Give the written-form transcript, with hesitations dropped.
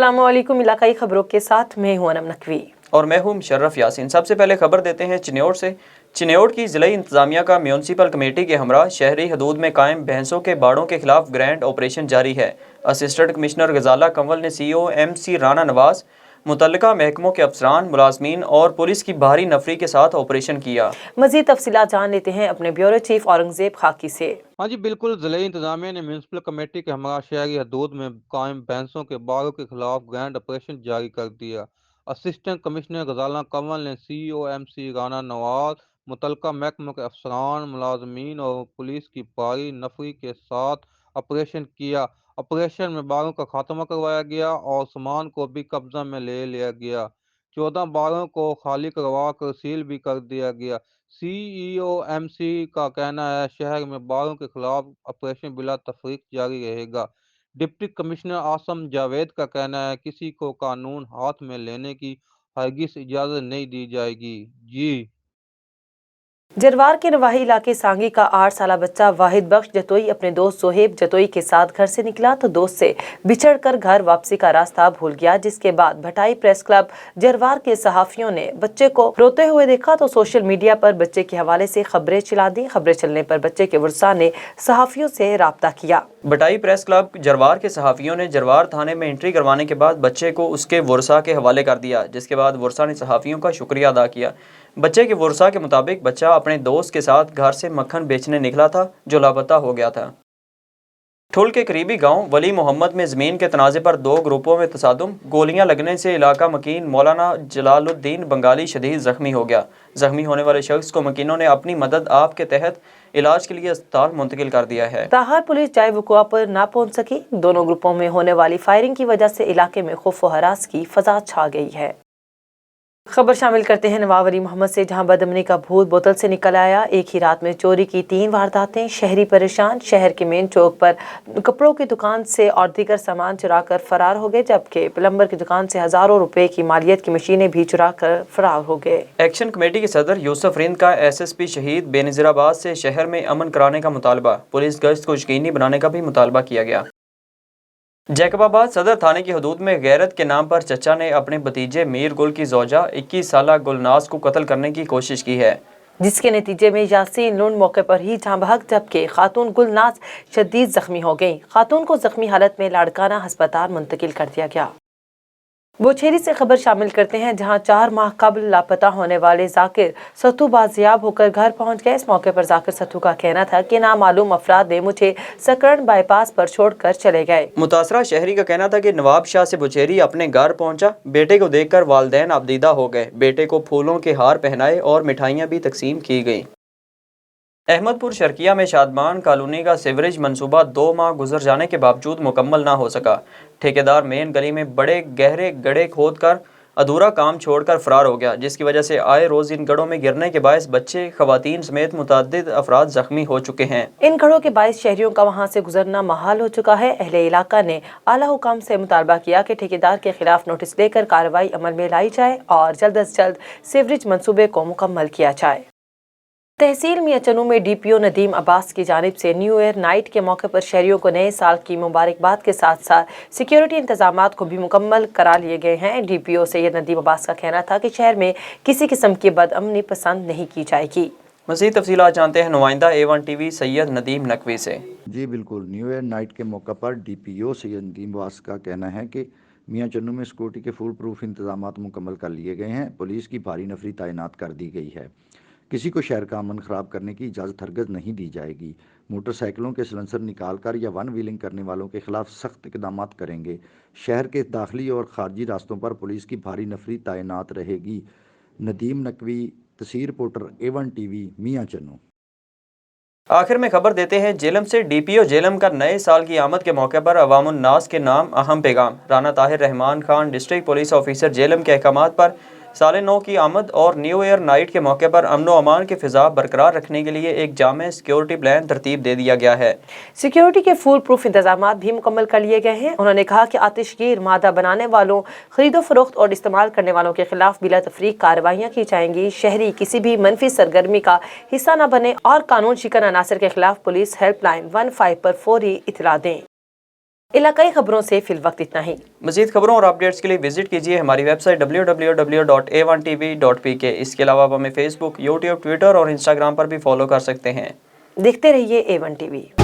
अस्सलामुअलैकुम। इलाकाई खबरों के साथ मैं हूं अनम नकवी और मैं हूं मुशर्रफ यासीन। सबसे पहले खबर देते हैं चिन्योट से। चिन्योट की ज़िला इंतज़ामिया का म्यूनसिपल कमेटी के हमरा शहरी हदूद में कायम भैंसों के बाड़ों के खिलाफ ग्रैंड ऑपरेशन जारी है। असिस्टेंट कमिश्नर गजाला कंवल ने CEO MC राना नवाज, मुतल्लिका महकमों के अफसरान, मुलाजमीन और पुलिस की भारी नफरी के साथ ऑपरेशन किया। मजीद तफसीलात जान लेते हैं अपने ब्यूरो चीफ औरंगजेब खाकी से। हाँ जी बिल्कुल, ज़िला इंतजामिया ने म्यूनसिपल कमेटी के हमरा शहरी हदूद में कायम भैंसों के बाड़ों के खिलाफ ग्रैंड ऑपरेशन जारी कर दिया। असिस्टेंट कमिश्नर गजाला कंवल ने CEO MC राना नवाज, मुतल्लिका महकमों के अफसरान, मुलाजमीन और पुलिस की भारी नफरी के साथ ऑपरेशन किया। ऑपरेशन में बाड़ों का खात्मा करवाया गया और सामान को भी कब्जा में ले लिया गया। 14 बाड़ों को खाली करवा कर सील भी कर दिया गया। CEO MC का कहना है शहर में बाड़ों के खिलाफ ऑपरेशन बिला तफरीक जारी रहेगा। डिप्टी कमिश्नर आसम जावेद का कहना है किसी को कानून हाथ में लेने की हरगिज इजाज़त नहीं दी जाएगी। जी जरवार के नवाही इलाके सांगी का 8 साला बच्चा वाहिद बख्श जतोई अपने दोस्त सोहेब जतोई के साथ घर से निकला तो दोस्त से बिछड़कर घर वापसी का रास्ता भूल गया, जिसके बाद भटाई प्रेस क्लब जरवार के सहाफियों ने बच्चे को रोते हुए देखा तो सोशल मीडिया पर बच्चे के हवाले से खबरें चला दी। खबरें चलने पर बच्चे के वर्सा ने सहाफियों से राब्ता किया। भटाई प्रेस क्लब जरवार के सहाफियों ने जरवार थाने में एंट्री करवाने के बाद बच्चे को उसके वर्सा के हवाले कर दिया, जिसके बाद वर्सा ने सहाफियों का शुक्रिया अदा किया। बच्चे के वर्सा के मुताबिक बच्चा अपने दोस्त के साथ घर से मक्खन बेचने निकला था जो लापता हो गया था। ठुल के करीबी गांव वली मोहम्मद में ज़मीन के तनाज़े पर 2 ग्रुपों में तसादुम, गोलियां लगने से इलाका मकीन मौलाना जलालुद्दीन बंगाली शदीद ज़ख्मी हो गया। ज़ख्मी होने वाले शख्स को मकीनों ने अपनी मदद आप के तहत इलाज के लिए अस्पताल मुंतकिल कर दिया है। ताहर पुलिस जाए वकुआ पर ना पहुंच सकी। दोनों ग्रुपों में होने वाली फायरिंग की वजह से इलाके में खौफ व हरास की फजा छा गई है। खबर शामिल करते हैं नवाब अली मोहम्मद से, जहां बदअमनी का भूत बोतल से निकल आया। एक ही रात में चोरी की 3 वारदातें, शहरी परेशान। शहर के मेन चौक पर कपड़ों की दुकान से और दीगर सामान चुरा कर फरार हो गए, जबकि प्लम्बर की दुकान से हजारों रुपए की मालियत की मशीनें भी चुरा कर फरार हो गए। एक्शन कमेटी के सदर यूसुफ रिंद का SSP शहीद बेनज़ीराबाद से शहर में अमन कराने का मुतालबा। पुलिस गश्त को यकीनी बनाने का भी मुतालबा किया गया। जैकबाबाद सदर थाने की हदूद में गैरत के नाम पर चचा ने अपने भतीजे मीर गुल की जोजा 21 साला गुलनाज को कत्ल करने की कोशिश की है, जिसके नतीजे में यासीन लुंड मौके पर ही जाँ बहक, जबकि खातून गुलनाज शदीद जख्मी हो गई। खातून को जख्मी हालत में लाड़काना अस्पताल मुंतकिल कर दिया गया। बोछेरी से खबर शामिल करते हैं, जहां 4 माह कबल लापता होने वाले जाकिर सत्तू बाजियाब होकर घर पहुंच गए। इस मौके पर जाकिर सत्तू का कहना था कि नामालूम अफराद ने मुझे सकरण बाईपास पर छोड़कर चले गए। मुतासरा शहरी का कहना था कि नवाब शाह से बोछेरी अपने घर पहुंचा। बेटे को देखकर वालदैन अबदीदा हो गए। बेटे को फूलों के हार पहनाए और मिठाइयां भी तकसीम की गई। अहमदपुर शर्किया में शादमान कॉलोनी का सीवरेज मंसूबा 2 माह गुजर जाने के बावजूद मुकम्मल ना हो सका। ठेकेदार मेन गली में बड़े गहरे गड्ढे खोदकर अधूरा काम छोड़कर फरार हो गया, जिसकी वजह से आए रोज इन गड्ढों में गिरने के बायस बच्चे, खवातीन समेत मुतअद्दिद अफराद जख्मी हो चुके हैं। इन गड्ढों के बायस शहरियों का वहां से गुजरना महाल हो चुका है। अहले इलाका ने आला हुकाम से मुतालबा किया कि ठेकेदार के खिलाफ नोटिस लेकर कार्रवाई अमल में लाई जाए और जल्द अज जल्द सीवरेज मंसूबे को मुकम्मल किया जाए। तहसील मियाचनू में DPO नदीम अब्बास की जानिब से न्यू ईयर नाइट के मौके पर शहरियों को नए साल की मुबारकबाद के साथ साथ सिक्योरिटी इंतजामात को भी मुकम्मल करा लिए गए हैं। DPO सैयद नदीम अब्बास का कहना था कि शहर में किसी किस्म की बदअमनी पसंद नहीं की जाएगी। मज़ीद तफसीलात जानते हैं नुमाइंदा A1 TV सैयद नदीम नकवी से। जी बिल्कुल, न्यू ईयर नाइट के मौका पर DPO सैयद नदीम अब्बास का कहना है कि मियाँ चन्नू में सिक्योरिटी के फुल प्रूफ इंतजामात मुकम्मल कर लिए गए हैं। पुलिस की भारी नफरी तैनात कर दी गई है। किसी को शहर का अमन ख़राब करने की इजाज़त हरगज़ नहीं दी जाएगी। मोटरसाइकिलों के सिलेंसर निकाल कर या वन व्हीलिंग करने वालों के खिलाफ सख्त इक़दाम करेंगे। शहर के दाखिली और ख़ारजी रास्तों पर पुलिस की भारी नफरी तैनात रहेगी। नदीम नकवी, तस्वीर रिपोर्टर A1 TV, मियाँ चन्नू। आखिर में खबर देते हैं जेलम से। DPO जेलम का नए साल की आमद के मौके पर अवामुन्नास के नाम अहम पैगाम। Rana Tahir Rahman Khan, district police officer Jhelum के अहकामात पर साल नौ की आमद और न्यू ईयर नाइट के मौके पर अमन व अमान की फिजा बरकरार रखने के लिए एक जामे सिक्योरिटी प्लान तरतीब दे दिया गया है। सिक्योरिटी के फुल प्रूफ इंतजाम भी मुकम्मल कर लिए गए हैं। उन्होंने कहा कि आतिशगीर मादा बनाने वालों, खरीदो फरोख्त और इस्तेमाल करने वालों के खिलाफ बिला तफरीक कार्रवाइयाँ की जाएंगी। शहरी किसी भी मनफी सरगर्मी का हिस्सा न बने और कानून शिकन अनासर के खिलाफ पुलिस हेल्पलाइन 15 पर फौरी इतला दें। इलाकाई खबरों से फिलवक्त इतना ही। मज़ीद खबरों और अपडेट्स के लिए विजिट कीजिए हमारी वेबसाइट www.a1tv.pk। इसके अलावा आप हमें फेसबुक, यूट्यूब, ट्विटर और इंस्टाग्राम पर भी फॉलो कर सकते हैं। देखते रहिए A1 TV।